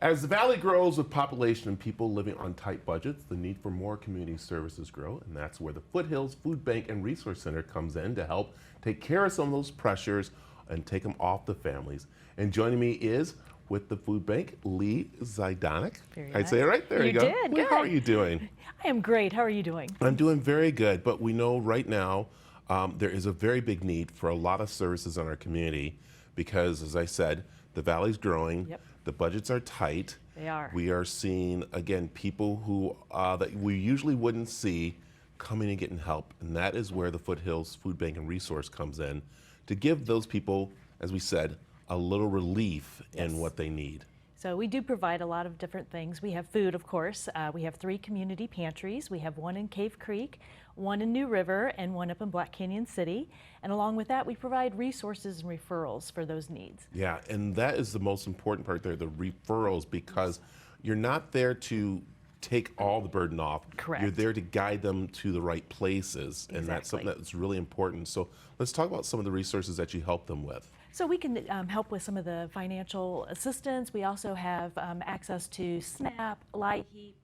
As the valley grows with population and people living on tight budgets, the need for more community services grow, and that's where the Foothills Food Bank and Resource Center comes in to help take care of some of those pressures and take them off the families. And joining me is, with the food bank, Leigh Zydonik. I'd say it right there. You go. Did. Good. How are you doing? I am great. How are you doing? I'm doing very good, but we know right now there is a very big need for a lot of services in our community because, as I said, the valley's growing. Yep. The budgets are tight. They are. We are seeing, again, people who that we usually wouldn't see coming and getting help. And that is where the Foothills Food Bank and Resource comes in to give those people, as we said, a little relief in what they need. So we do provide a lot of different things. We have food, of course. We have 3 community pantries. We have one in Cave Creek, one in New River, and one up in Black Canyon City. And along with that, we provide resources and referrals for those needs. Yeah, and that is the most important part there, the referrals, because you're not there to take all the burden off. Correct. You're there to guide them to the right places, and that's something that's really important. So let's talk about some of the resources that you help them with. So we can help with some of the financial assistance. We also have access to SNAP, Light Heap,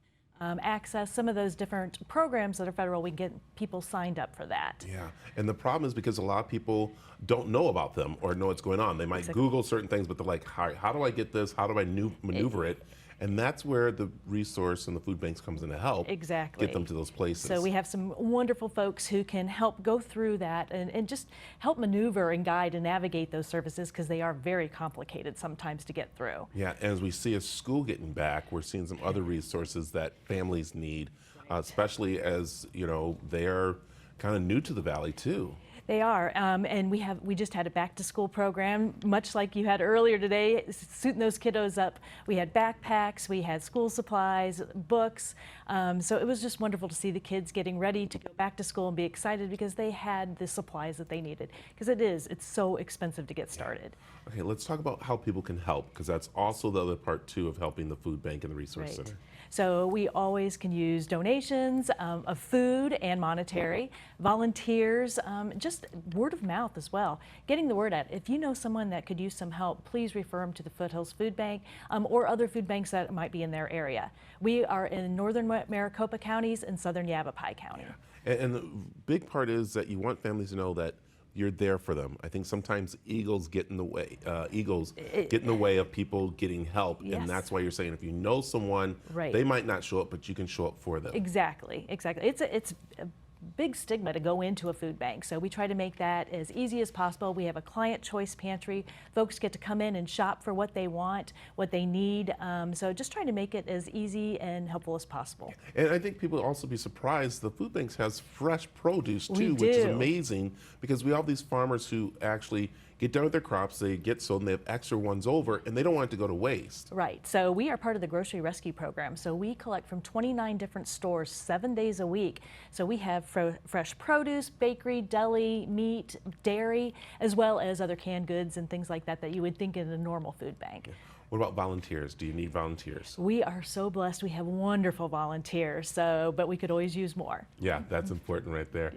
access, some of those different programs that are federal. We can get people signed up for that. Yeah, and the problem is because a lot of people don't know about them or know what's going on. They might Google certain things, but they're like, how do I get this? How do I maneuver it? And that's where the resource and the food banks comes in to help get them to those places. So we have some wonderful folks who can help go through that and just help maneuver and guide and navigate those services because they are very complicated sometimes to get through. Yeah, and as we see a school getting back, we're seeing some other resources that families need, especially as, you know, they're kind of new to the valley too. They are, and we just had a back to school program, much like you had earlier today, suiting those kiddos up. We had backpacks, we had school supplies, books, so it was just wonderful to see the kids getting ready to go back to school and be excited because they had the supplies that they needed, because it's so expensive to get started. Okay, let's talk about how people can help, because that's also the other part too of helping the food bank and the resource center. So we always can use donations of food and monetary, volunteers, just word of mouth as well. Getting the word out. If you know someone that could use some help, please refer them to the Foothills Food Bank or other food banks that might be in their area. We are in northern Maricopa counties and southern Yavapai County. Yeah. And the big part is that you want families to know that you're there for them. I think sometimes egos get in the way. Get in the way of people getting help, and that's why you're saying if you know someone, they might not show up, but you can show up for them. Exactly. It's a big stigma to go into a food bank, so we try to make that as easy as possible. We have a client choice pantry. Folks get to come in and shop for what they want, what they need, so just trying to make it as easy and helpful as possible. And I think people will also be surprised, the food banks has fresh produce too, which is amazing, because we have these farmers who actually get done with their crops, they get sold, and they have extra ones over, and they don't want it to go to waste. Right, so we are part of the Grocery Rescue Program, so we collect from 29 different stores 7 days a week. So we have fresh produce, bakery, deli, meat, dairy, as well as other canned goods and things like that that you would think in a normal food bank. Yeah. What about volunteers? Do you need volunteers? We are so blessed. We have wonderful volunteers, but we could always use more. Yeah, that's important right there.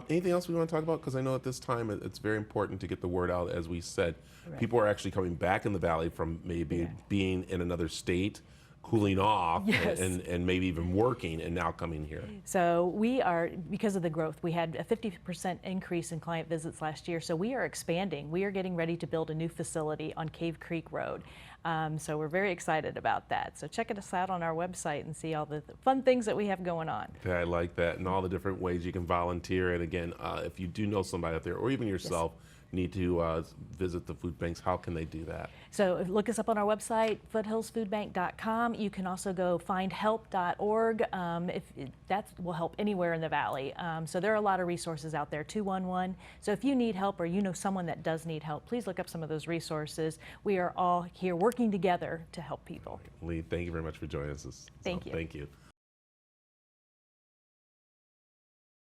Anything else we want to talk about? Because I know at this time it's very important to get the word out. As we said, people are actually coming back in the valley from maybe being in another state, cooling off, and maybe even working, and now coming here. So we are, because of the growth, we had a 50% increase in client visits last year, so we are expanding. We are getting ready to build a new facility on Cave Creek Road. So we're very excited about that. So check us out on our website and see all the fun things that we have going on. Okay, I like that, and all the different ways you can volunteer. And again, if you do know somebody out there, or even yourself, need to visit the food banks, how can they do that? So look us up on our website, foothillsfoodbank.com. You can also go findhelp.org. That will help anywhere in the valley. So there are a lot of resources out there, 211. So if you need help or you know someone that does need help, please look up some of those resources. We are all here working together to help people. Leigh, thank you very much for joining us. Thank you. Thank you.